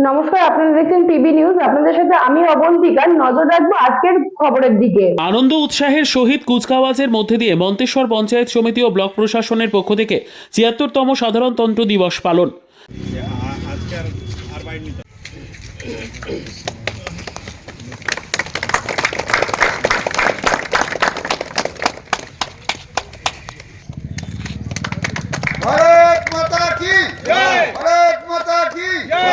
নমস্কার, আপনারা দেখছেন পিবি নিউজ। আপনাদের সাথে আমি অবন্তিকা। নজর রাখবো আজকের খবরের দিকে। আনন্দ উৎসাহের সহিত কুচকাওয়াজের মধ্যে দিয়ে মন্তেশ্বর পঞ্চায়েত সমিতি ও ব্লক প্রশাসনের পক্ষ থেকে ৭৬তম সাধারণতন্ত্র দিবস পালন। भारत माता की जय। भारत माता की जय।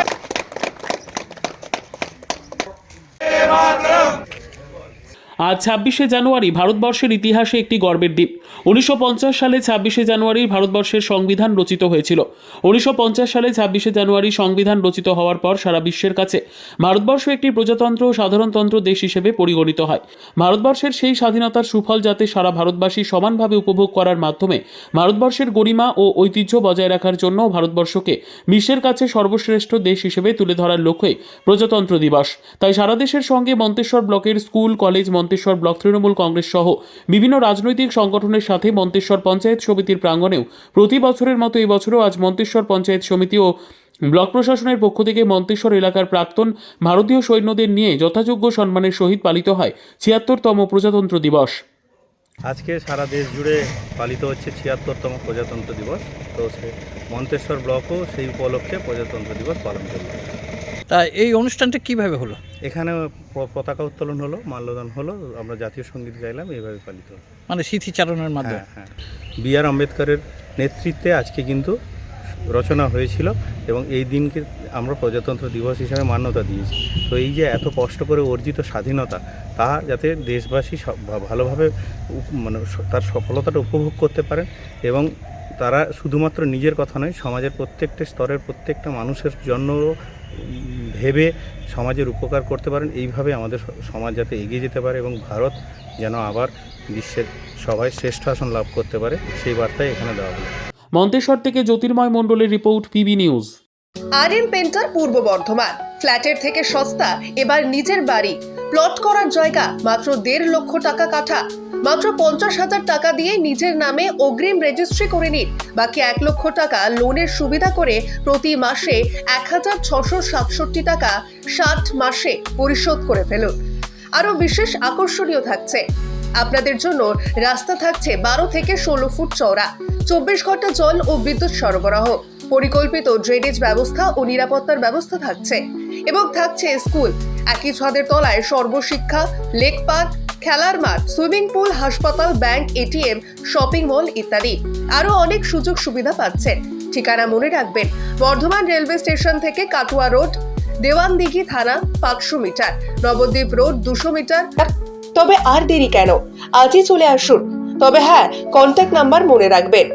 আজ ২৬শে জানুয়ারি ভারতবর্ষের ইতিহাসে একটি গর্বের দিন। ১৯৫০ সালে ২৬শে জানুয়ারি ভারতবর্ষের সংবিধান রচিত হয়েছিল। ১৯৫০ সালে ২৬শে জানুয়ারি সংবিধান রচিত হওয়ার পর সারা বিশ্বের কাছে ভারতবর্ষ একটি প্রজাতন্ত্র ও সাধারণতন্ত্র দেশ হিসেবে পরিগণিত হয়। ভারতবর্ষের সেই স্বাধীনতার সুফল যাতে সারা ভারতবাসী সমানভাবে উপভোগ করার মাধ্যমে ভারতবর্ষের গরিমা ও ঐতিহ্য বজায় রাখার জন্য ভারতবর্ষকে বিশ্বের কাছে সর্বশ্রেষ্ঠ দেশ হিসেবে তুলে ধরার লক্ষ্যে প্রজাতন্ত্র দিবস। তাই সারা দেশের সঙ্গে মন্তেশ্বর ব্লকের school, college, Manteswar block Trinamool Congress সহ বিভিন্ন রাজনৈতিক সংগঠনের সাথে মন্তেশ্বর পঞ্চায়েত সমিতির প্রাঙ্গণেও প্রতি বছরের মতো এই বছরও আজ মন্তেশ্বর পঞ্চায়েত সমিতি ও ব্লক প্রশাসনের পক্ষ থেকে মন্তেশ্বর এলাকার প্রাক্তন ভারতীয় সৈন্যদের নিয়ে যথাযোগ্য সম্মানের সহিত পালিত হয় ৭৬তম প্রজাতন্ত্র দিবস। আজকে সারা দেশ জুড়ে পালিত হচ্ছে ৭৬তম প্রজাতন্ত্র দিবস। তো সে মন্তেশ্বর ব্লকও সেই উপলক্ষে প্রজাতন্ত্র দিবস পালন করল। তা এই অনুষ্ঠানটা কিভাবে হলো? এখানে পতাকা উত্তোলন হলো, মাল্যদান হলো, আমরা জাতীয় সঙ্গীত গাইলাম, এইভাবে পালিত হলো। মানে স্মৃতিচারণের মাধ্যমে। হ্যাঁ, বি আর আম্বেদকরের নেতৃত্বে আজকে কিন্তু রচনা হয়েছিল এবং এই দিনকে আমরা প্রজাতন্ত্র দিবস হিসাবে মান্যতা দিয়েছি। তো এই যে এত কষ্ট করে অর্জিত স্বাধীনতা, তা যাতে দেশবাসী ভালোভাবে মানে তার সফলতাটা উপভোগ করতে পারেন এবং তারা শুধুমাত্র নিজের কথা নয়, সমাজের প্রত্যেকটা স্তরের প্রত্যেকটা মানুষের জন্য ভেবে সমাজের উপকার করতে পারেন। এইভাবে আমাদের সমাজ যাতে এগিয়ে যেতে পারে এবং ভারত যেন আবার বিশ্বের সবাই শ্রেষ্ঠ আসন লাভ করতে পারে, সেই বার্তাই এখানে দেওয়া হলো। মন্তেশ্বর থেকে জ্যোতির্ময় মণ্ডলের report, PB news. RM painter পূর্ব বর্ধমান। ফ্ল্যাটের থেকে সস্তা এবার নিজের বাড়ি। প্লট করার জায়গা মাত্র ১.৫ লক্ষ টাকা কাঠা। মাত্র ৫০,০০০ টাকা দিয়ে নিজের নামে অগ্রিম রেজিস্ট্রি করে নিন। বাকি ১ লক্ষ টাকা লোনের সুবিধা করে প্রতি মাসে ১,৬৬৭ টাকা ৬০ মাসে পরিশোধ করে ফেলুন। আরও বিশেষ আকর্ষণীয় থাকছে, আপনাদের জন্য রাস্তা থাকছে ১২ থেকে ১৬ ফুট চওড়া, ২৪ ঘন্টা জল ও বিদ্যুৎ সরবরাহ, পরিকল্পিত ড্রেনেজ ব্যবস্থা ও নিরাপত্তার ব্যবস্থা থাকছে এবং থাকছে স্কুল। একই ছাদের তলায় সর্বশিক্ষা, লেক পার্ক, খেলার মাঠ, সুইমিং পুল, হাসপাতাল, ব্যাংক, এটিএম, শপিং মল ইত্যাদি আরও অনেক সুযোগ সুবিধা পাচ্ছেন। ঠিকানা মনে রাখবেন, বর্ধমান রেলওয়ে স্টেশন থেকে কাটুয়া রোড, দেওয়ানদিঘি থানা ৫০০ মিটার, নবদ্বীপ রোড ২০০ মিটার। তবে আর দেরি কেন, আজই চলে আসুন। তবে হ্যাঁ, কন্ট্যাক্ট নাম্বার মনে রাখবেন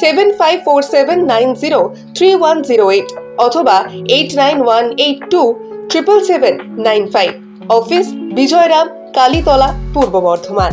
7547903108 অথবা 8918277795। অফিস বিজয়রাম, কালীতলা, পূর্ব বর্ধমান।